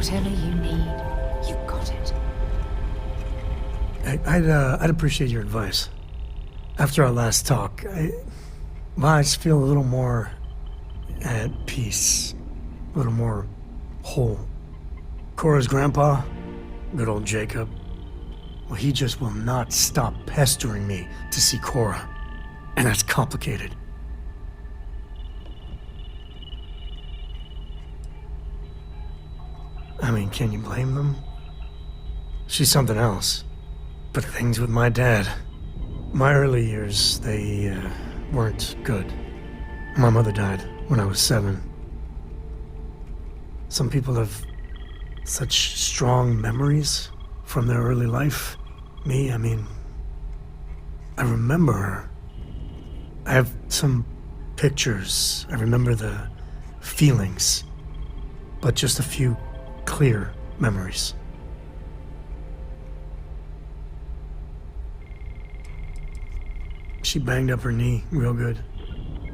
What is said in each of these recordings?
Whatever you need, you got it. I'd appreciate your advice. After our last talk, I just feel a little more at peace, a little more whole. Cora's grandpa, good old Jacob, well, he just will not stop pestering me to see Cora, and that's complicated. I mean, can you blame them? She's something else. But things with my dad, my early years, they weren't good. My mother died when I was 7. Some people have such strong memories from their early life. Me, I mean, I remember her. I have some pictures. I remember the feelings, but just a few clear memories. She banged up her knee real good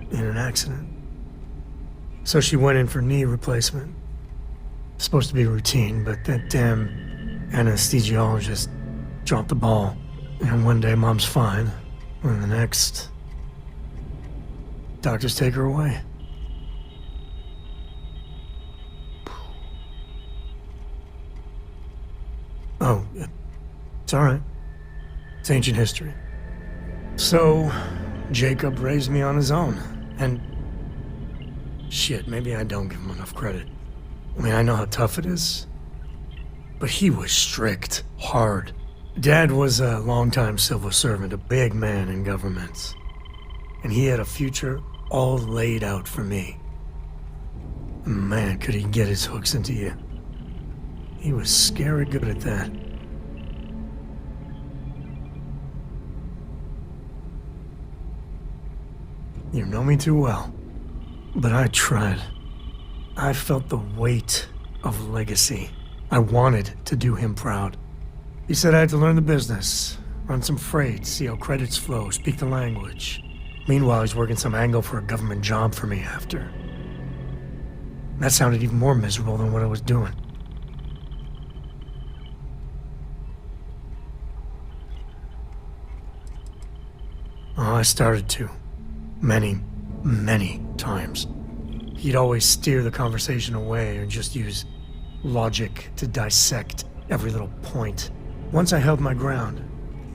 in an accident. So she went in for knee replacement. Supposed to be routine, but that damn anesthesiologist dropped the ball. And one day Mom's fine, and the next, doctors take her away. Oh, it's all right. It's ancient history. So, Jacob raised me on his own, and shit, maybe I don't give him enough credit. I mean, I know how tough it is, but he was strict, hard. Dad was a longtime civil servant, a big man in government, and he had a future all laid out for me. Man, could he get his hooks into you. He was scary good at that. You know me too well, but I tried. I felt the weight of legacy. I wanted to do him proud. He said I had to learn the business, run some freight, see how credits flow, speak the language. Meanwhile, he's working some angle for a government job for me after. That sounded even more miserable than what I was doing. Oh, I started to. Many, many times. He'd always steer the conversation away or just use logic to dissect every little point. Once I held my ground,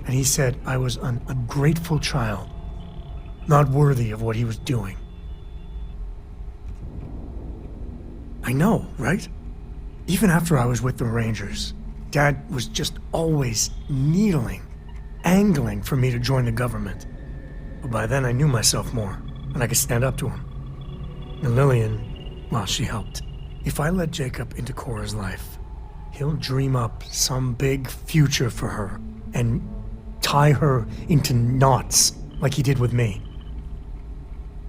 and he said I was an ungrateful child, not worthy of what he was doing. I know, right? Even after I was with the Rangers, Dad was just always needling, angling for me to join the government. But by then I knew myself more, and I could stand up to him. And Lillian, well, she helped. If I let Jacob into Cora's life, he'll dream up some big future for her and tie her into knots like he did with me.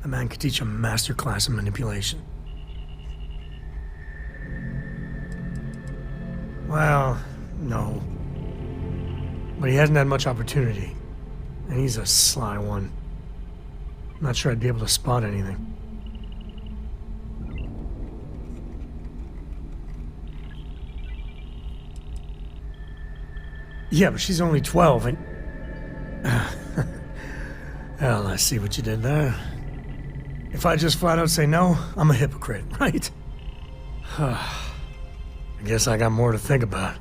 A man could teach a master class in manipulation. Well, no. But he hasn't had much opportunity, and he's a sly one. Not sure I'd be able to spot anything. Yeah, but she's only 12 and... Well, I see what you did there. If I just flat out say no, I'm a hypocrite, right? I guess I got more to think about.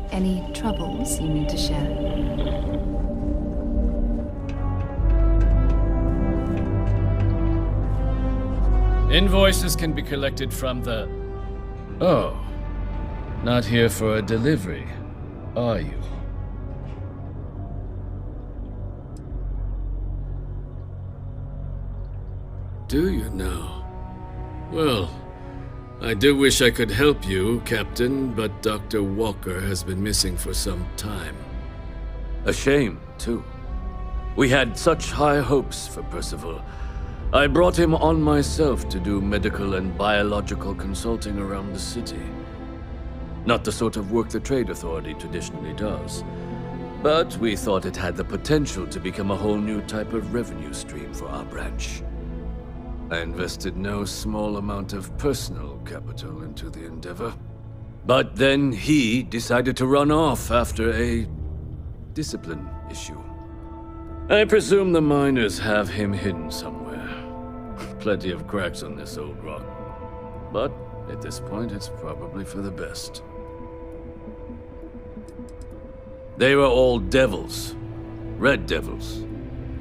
Any troubles you need to share? Invoices can be collected from the... Oh. Not here for a delivery, are you? Do you now? Well, I do wish I could help you, Captain, but Dr. Walker has been missing for some time. A shame, too. We had such high hopes for Percival. I brought him on myself to do medical and biological consulting around the city. Not the sort of work the Trade Authority traditionally does. But we thought it had the potential to become a whole new type of revenue stream for our branch. I invested no small amount of personal capital into the endeavor. But then he decided to run off after a discipline issue. I presume the miners have him hidden somewhere. Plenty of cracks on this old rock. But at this point, it's probably for the best. They were all devils. Red Devils.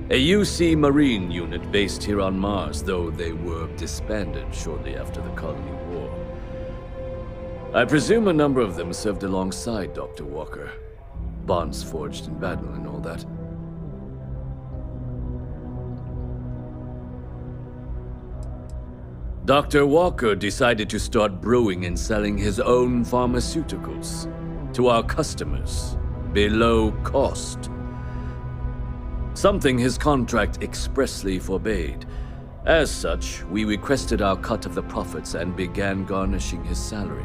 A UC Marine unit based here on Mars, though they were disbanded shortly after the Colony War. I presume a number of them served alongside Dr. Walker. Bonds forged in battle and all that. Dr. Walker decided to start brewing and selling his own pharmaceuticals to our customers below cost. Something his contract expressly forbade. As such, we requested our cut of the profits and began garnishing his salary.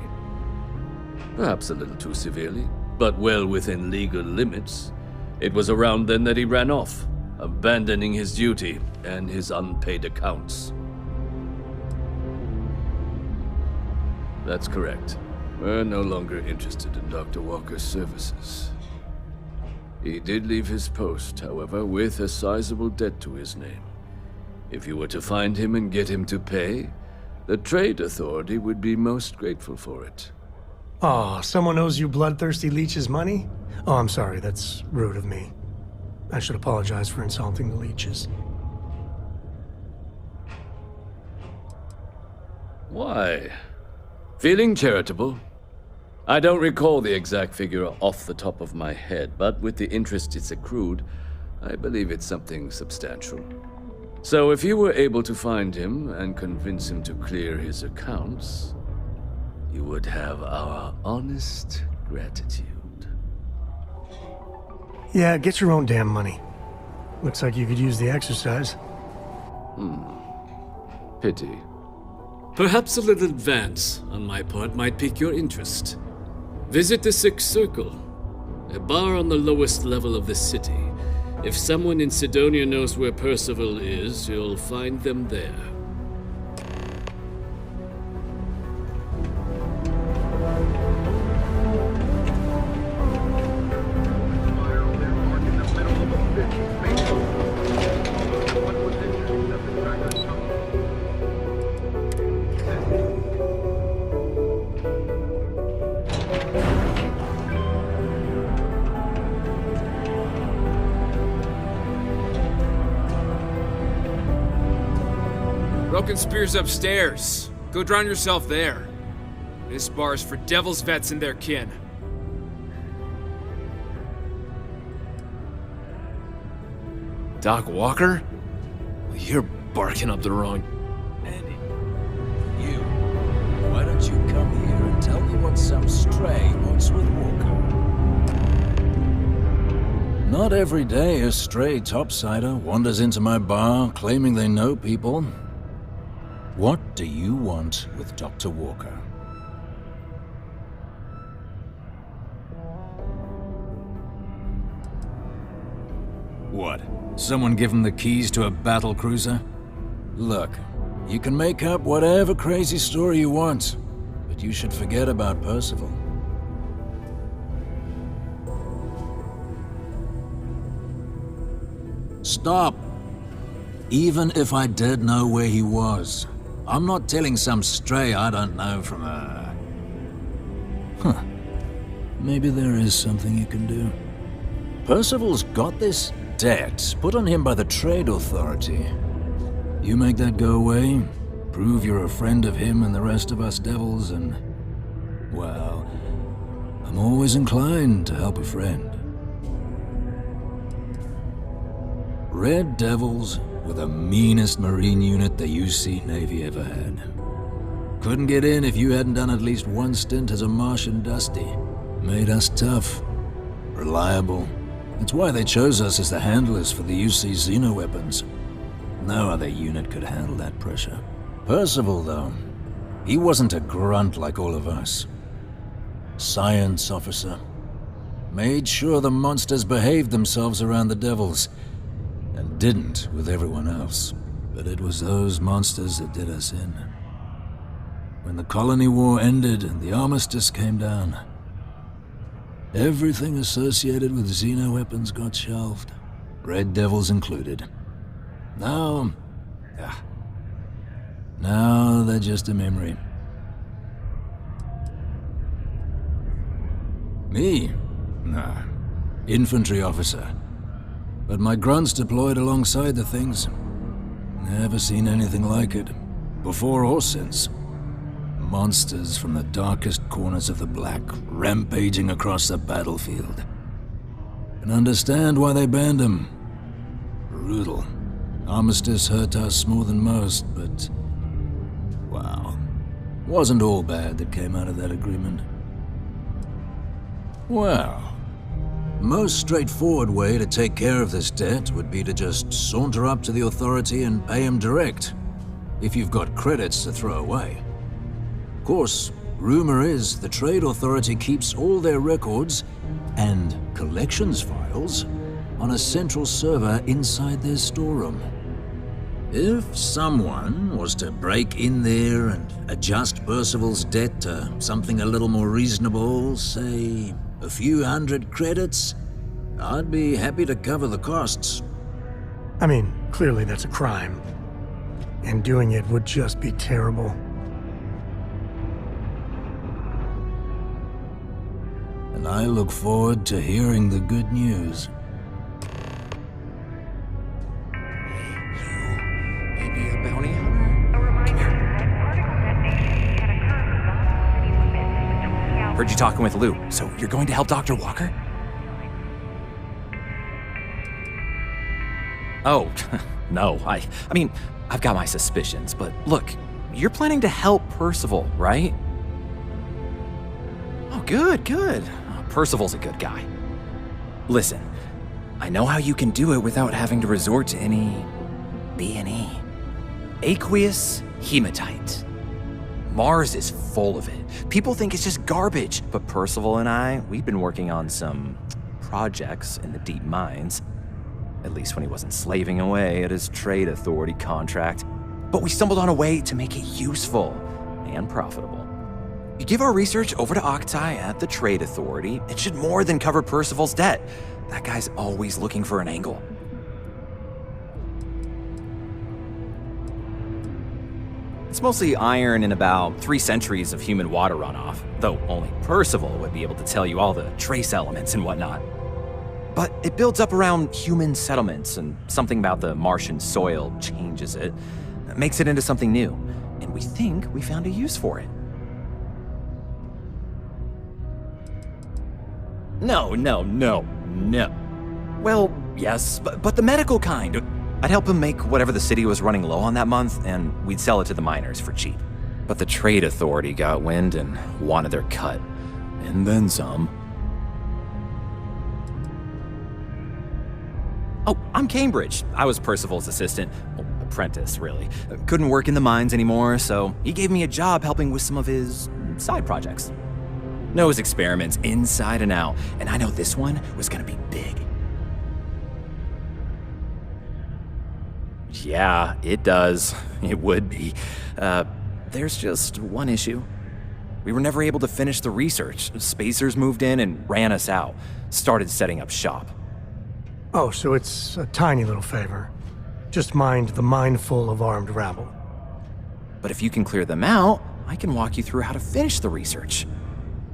Perhaps a little too severely, but well within legal limits. It was around then that he ran off, abandoning his duty and his unpaid accounts. That's correct. We're no longer interested in Dr. Walker's services. He did leave his post, however, with a sizable debt to his name. If you were to find him and get him to pay, the Trade Authority would be most grateful for it. Aw, someone owes you bloodthirsty leeches money? Oh, I'm sorry, that's rude of me. I should apologize for insulting the leeches. Why? Feeling charitable? I don't recall the exact figure off the top of my head, but with the interest it's accrued, I believe it's something substantial. So if you were able to find him and convince him to clear his accounts, you would have our honest gratitude. Yeah, get your own damn money. Looks like you could use the exercise. Pity. Perhaps a little advance on my part might pique your interest. Visit the Sixth Circle, a bar on the lowest level of the city. If someone in Sidonia knows where Percival is, you'll find them there. Broken Spear's upstairs. Go drown yourself there. This bar's for Devil's vets and their kin. Doc Walker? Well, you're barking up the wrong... Andy, you. Why don't you come here and tell me what some stray wants with Walker? Not every day a stray topsider wanders into my bar claiming they know people. What do you want with Dr. Walker? What? Someone give him the keys to a battle cruiser? Look, you can make up whatever crazy story you want, but you should forget about Percival. Stop! Even if I did know where he was, I'm not telling some stray I don't know from a... Huh. Maybe there is something you can do. Percival's got this debt put on him by the Trade Authority. You make that go away, prove you're a friend of him and the rest of us devils, and... well, I'm always inclined to help a friend. Red Devils were the meanest Marine unit the UC Navy ever had. Couldn't get in if you hadn't done at least one stint as a Martian Dusty. Made us tough, reliable. That's why they chose us as the handlers for the UC Xeno-weapons. No other unit could handle that pressure. Percival, though, he wasn't a grunt like all of us. Science officer. Made sure the monsters behaved themselves around the Devils, and didn't with everyone else. But it was those monsters that did us in. When the colony war ended and the armistice came down, everything associated with xeno-weapons got shelved, Red Devils included. Now they're just a memory. Me? Nah. Infantry officer. But my grunts deployed alongside the things. Never seen anything like it, before or since. Monsters from the darkest corners of the Black, rampaging across the battlefield. Can understand why they banned them. Brutal. Armistice hurt us more than most, but... wow. Wasn't all bad that came out of that agreement. Well... most straightforward way to take care of this debt would be to just saunter up to the authority and pay him direct, if you've got credits to throw away. Of course, rumor is the Trade Authority keeps all their records and collections files on a central server inside their storeroom. If someone was to break in there and adjust Percival's debt to something a little more reasonable, say a few hundred credits, I'd be happy to cover the costs. I mean, clearly that's a crime. And doing it would just be terrible. And I look forward to hearing the good news. Maybe a bounty hunter? Heard you talking with Lou, so you're going to help Dr. Walker? Oh, no, I mean, I've got my suspicions, but look, you're planning to help Percival, right? Oh, good. Percival's a good guy. Listen, I know how you can do it without having to resort to any B&E. Aqueous hematite. Mars is full of it. People think it's just garbage, but Percival and I, we've been working on some projects in the deep mines. At least when he wasn't slaving away at his Trade Authority contract. But we stumbled on a way to make it useful and profitable. You give our research over to Octai at the Trade Authority, it should more than cover Percival's debt. That guy's always looking for an angle. It's mostly iron and about 3 centuries of human water runoff, though only Percival would be able to tell you all the trace elements and whatnot. But it builds up around human settlements, and something about the Martian soil changes it, makes it into something new, and we think we found a use for it. No. Well, yes, but the medical kind. I'd help him make whatever the city was running low on that month, and we'd sell it to the miners for cheap. But the Trade Authority got wind and wanted their cut. And then some. Oh, I'm Cambridge. I was Percival's assistant. Well, apprentice, really. Couldn't work in the mines anymore, so he gave me a job helping with some of his side projects. Knows experiments inside and out, and I know this one was gonna be big. Yeah, it does. It would be. There's just one issue. We were never able to finish the research. Spacers moved in and ran us out. Started setting up shop. Oh, so it's a tiny little favor. Just mind the mine full of armed rabble. But if you can clear them out, I can walk you through how to finish the research.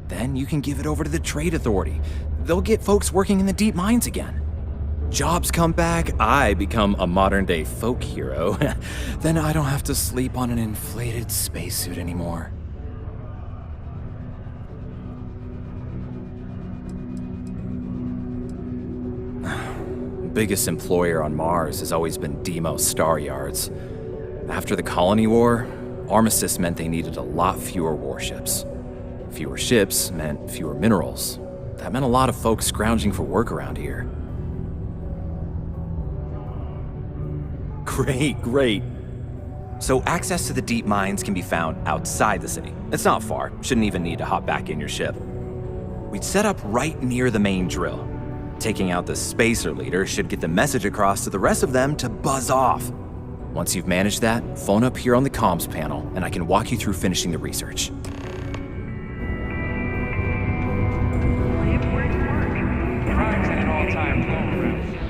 Then you can give it over to the Trade Authority. They'll get folks working in the deep mines again. Jobs come back, I become a modern-day folk hero. Then I don't have to sleep on an inflated spacesuit anymore. Biggest employer on Mars has always been Deimos Star Yards. After the Colony War, Armistice meant they needed a lot fewer warships. Fewer ships meant fewer minerals. That meant a lot of folks scrounging for work around here. Great. So access to the deep mines can be found outside the city. It's not far, shouldn't even need to hop back in your ship. We'd set up right near the main drill. Taking out the spacer leader should get the message across to the rest of them to buzz off. Once you've managed that, phone up here on the comms panel, and I can walk you through finishing the research. Crime's at an all-time low around here.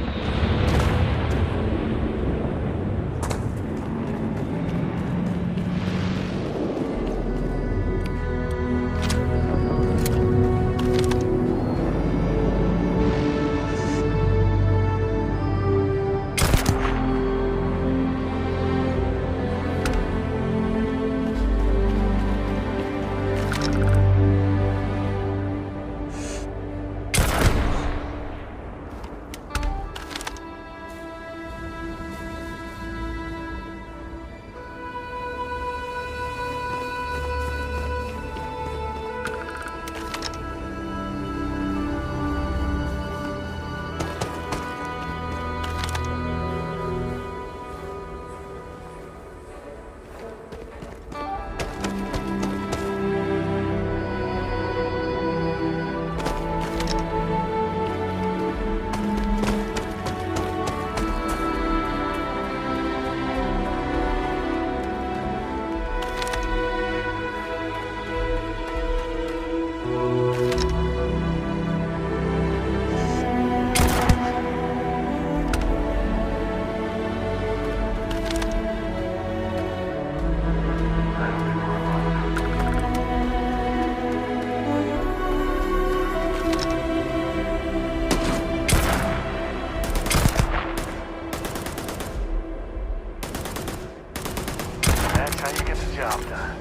That's how you get the job done.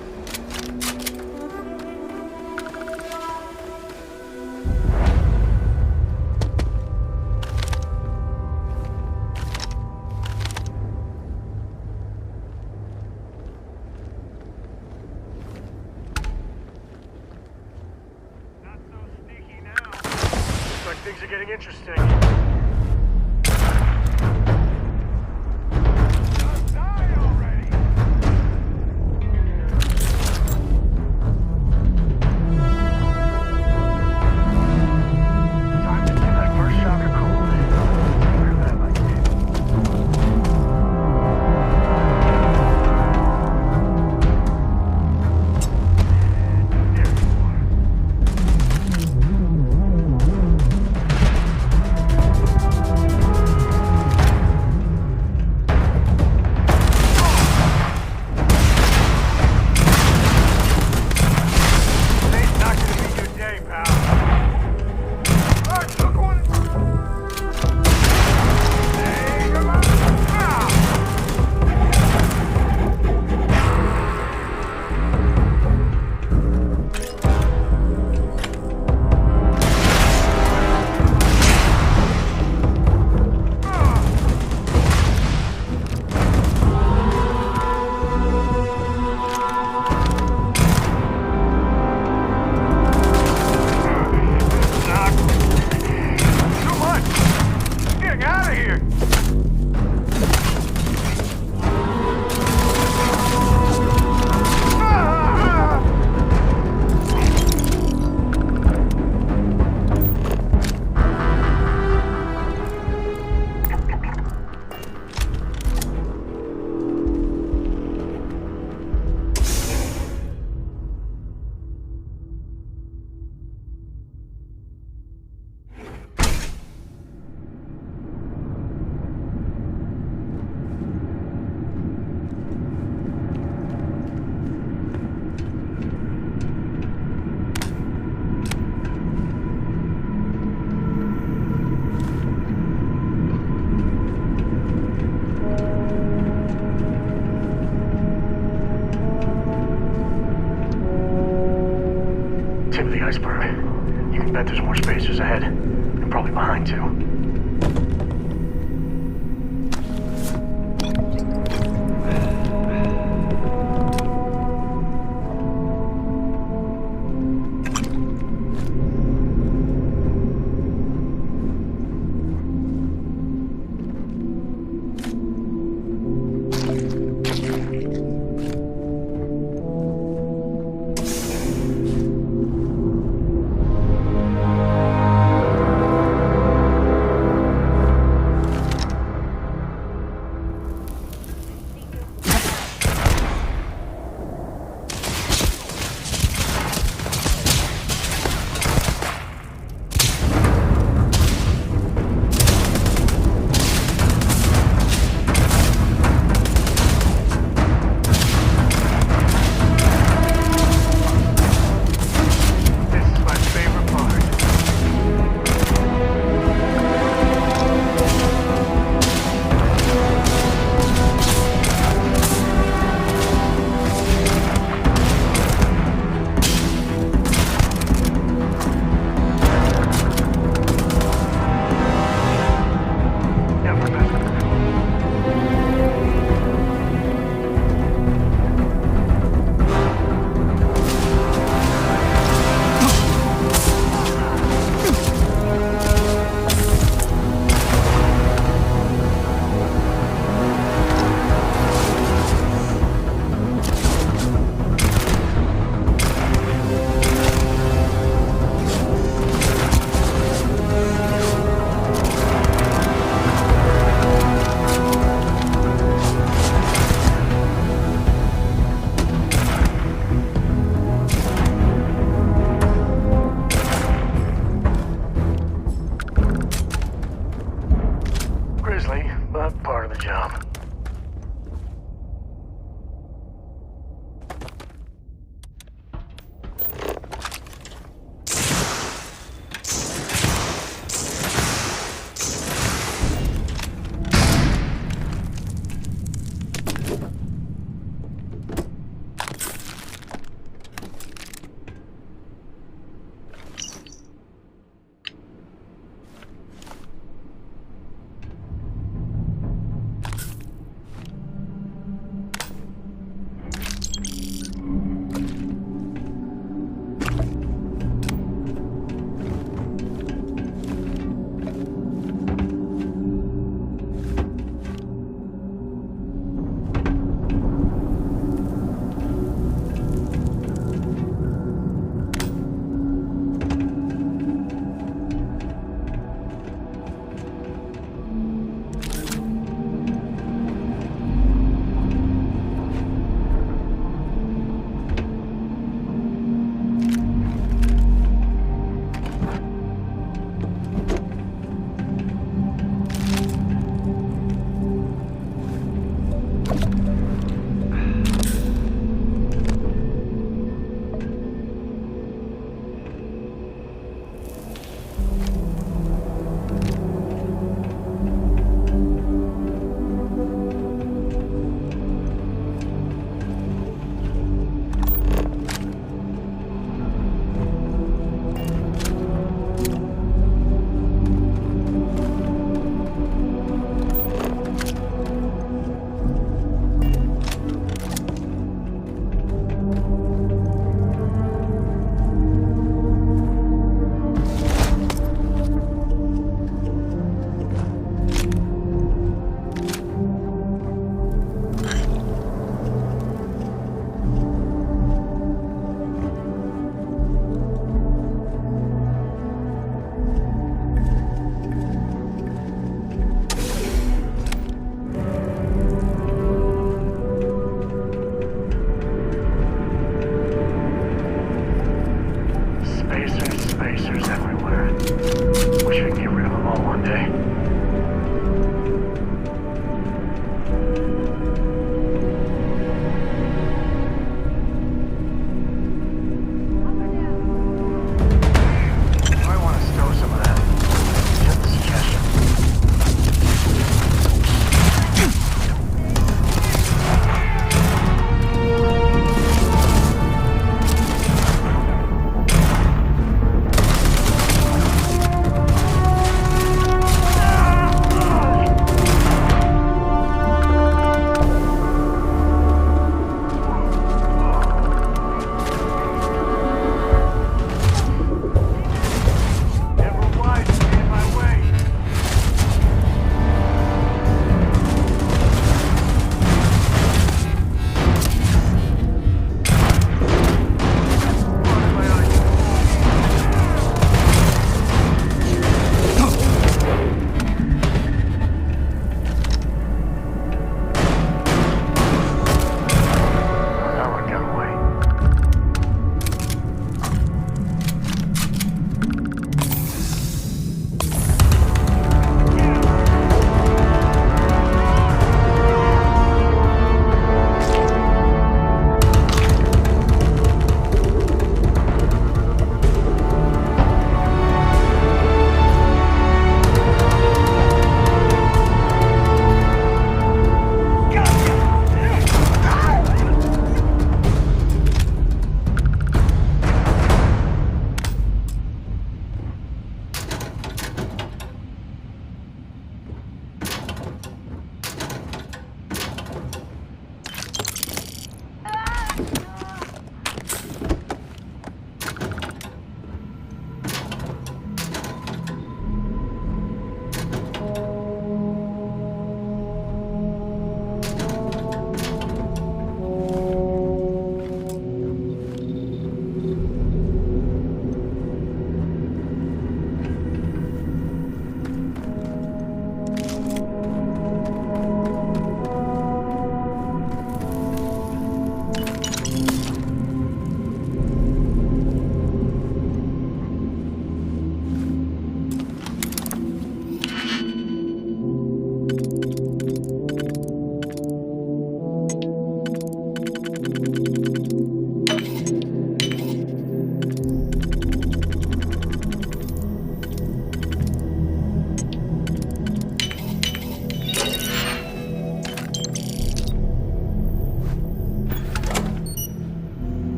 Not so sneaky now. Looks like things are getting interesting. Tip of the iceberg. You can bet there's more spacers ahead, and probably behind too. part of the job.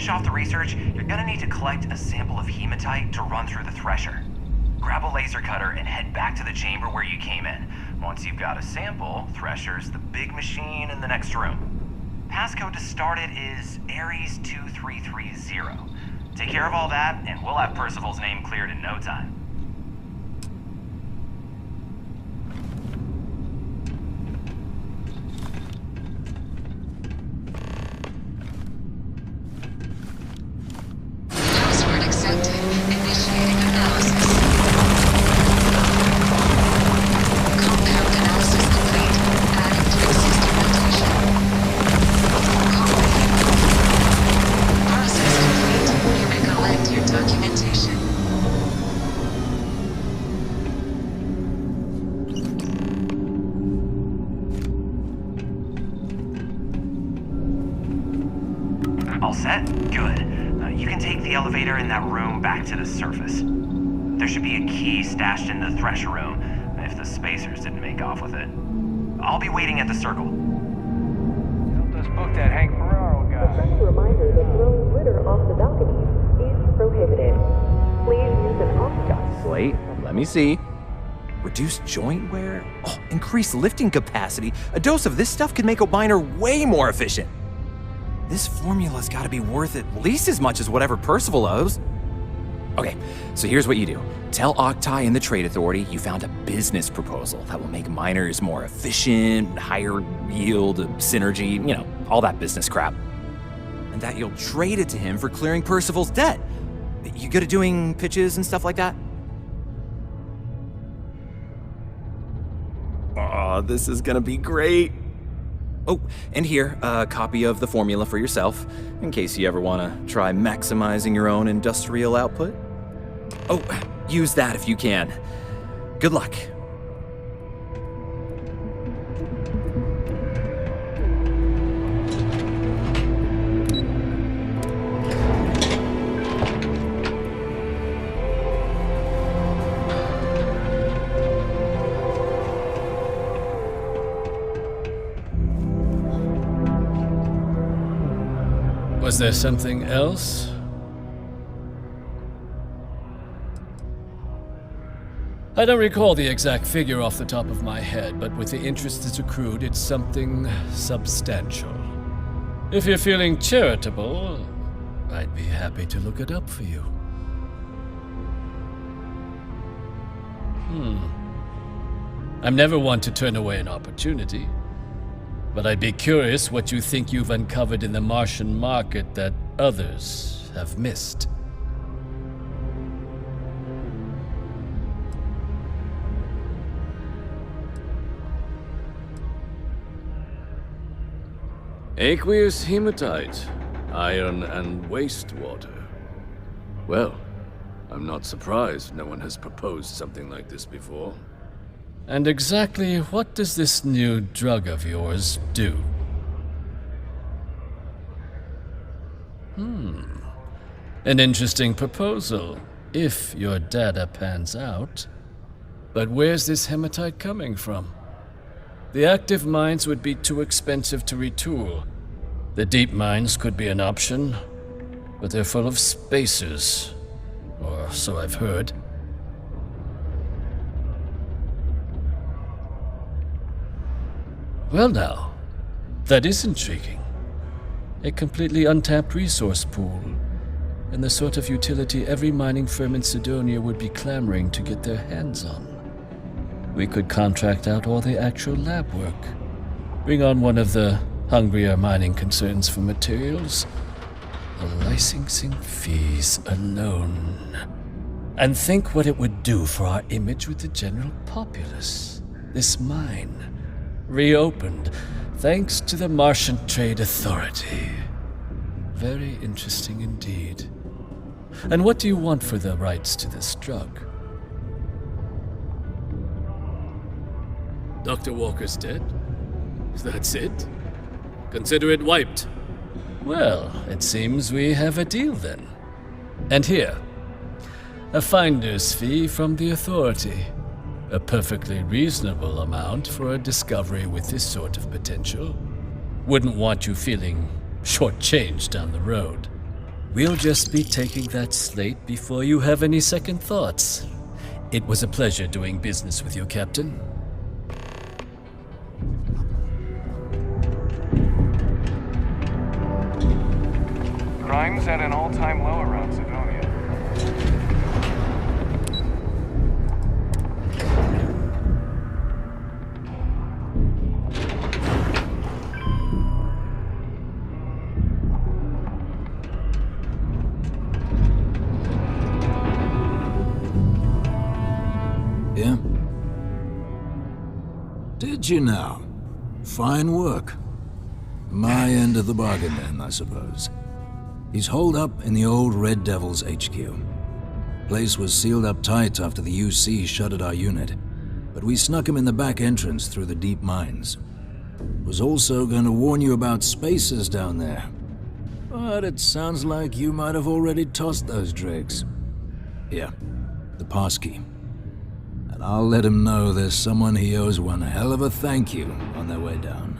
finish off the research, you're gonna need to collect a sample of hematite to run through the thresher. Grab a laser cutter and head back to the chamber where you came in. Once you've got a sample, Thresher's the big machine in the next room. Passcode to start it is Ares 2330. Take care of all that, and we'll have Percival's name cleared in no time. Password accepted. Initiating analysis. Compound analysis complete. Adding to existing notation. Copy. Process complete. You may collect your documentation. All set? Good. You can take the elevator in that room back to the surface. There should be a key stashed in the Thresher room, if the spacers didn't make off with it. I'll be waiting at the circle. Helped us book that Hank Ferraro guy. Friendly reminder that throwing litter off the balconies is prohibited. Please use an off-gun. Slate, let me see. Reduced joint wear? Oh, increased lifting capacity. A dose of this stuff could make a miner way more efficient. This formula's gotta be worth at least as much as whatever Percival owes. Okay, so here's what you do. Tell Octai and the Trade Authority you found a business proposal that will make miners more efficient, higher yield, synergy, you know, all that business crap. And that you'll trade it to him for clearing Percival's debt. You good at doing pitches and stuff like that? Oh, this is gonna be great. Oh, and here, a copy of the formula for yourself, in case you ever want to try maximizing your own industrial output. Oh, use that if you can. Good luck. Was there something else? I don't recall the exact figure off the top of my head, but with the interest that's accrued, it's something substantial. If you're feeling charitable, I'd be happy to look it up for you. I'm never one to turn away an opportunity. But I'd be curious what you think you've uncovered in the Martian market that others have missed. Aqueous hematite, iron and wastewater. Well, I'm not surprised no one has proposed something like this before. And exactly what does this new drug of yours do? An interesting proposal, if your data pans out. But where's this hematite coming from? The active mines would be too expensive to retool. The deep mines could be an option, but they're full of spacers, or so I've heard. Well now, that is intriguing. A completely untapped resource pool, and the sort of utility every mining firm in Sidonia would be clamoring to get their hands on. We could contract out all the actual lab work, bring on one of the hungrier mining concerns for materials, the licensing fees alone. And think what it would do for our image with the general populace. This mine, reopened thanks to the Martian Trade Authority. Very interesting indeed. And what do you want for the rights to this drug? Dr. Walker's dead? That's it? Consider it wiped. Well, it seems we have a deal then. And here, a finder's fee from the Authority. A perfectly reasonable amount for a discovery with this sort of potential. Wouldn't want you feeling shortchanged down the road. We'll just be taking that slate before you have any second thoughts. It was a pleasure doing business with you, Captain. Crime's at an all-time low around Sidonia. Yeah? Did you now? Fine work. My end of the bargain then, I suppose. He's holed up in the old Red Devil's HQ. Place was sealed up tight after the UC shuttered our unit, but we snuck him in the back entrance through the deep mines. Was also going to warn you about spacers down there. But it sounds like you might have already tossed those dregs. Here, the passkey. And I'll let him know there's someone he owes one hell of a thank you on their way down.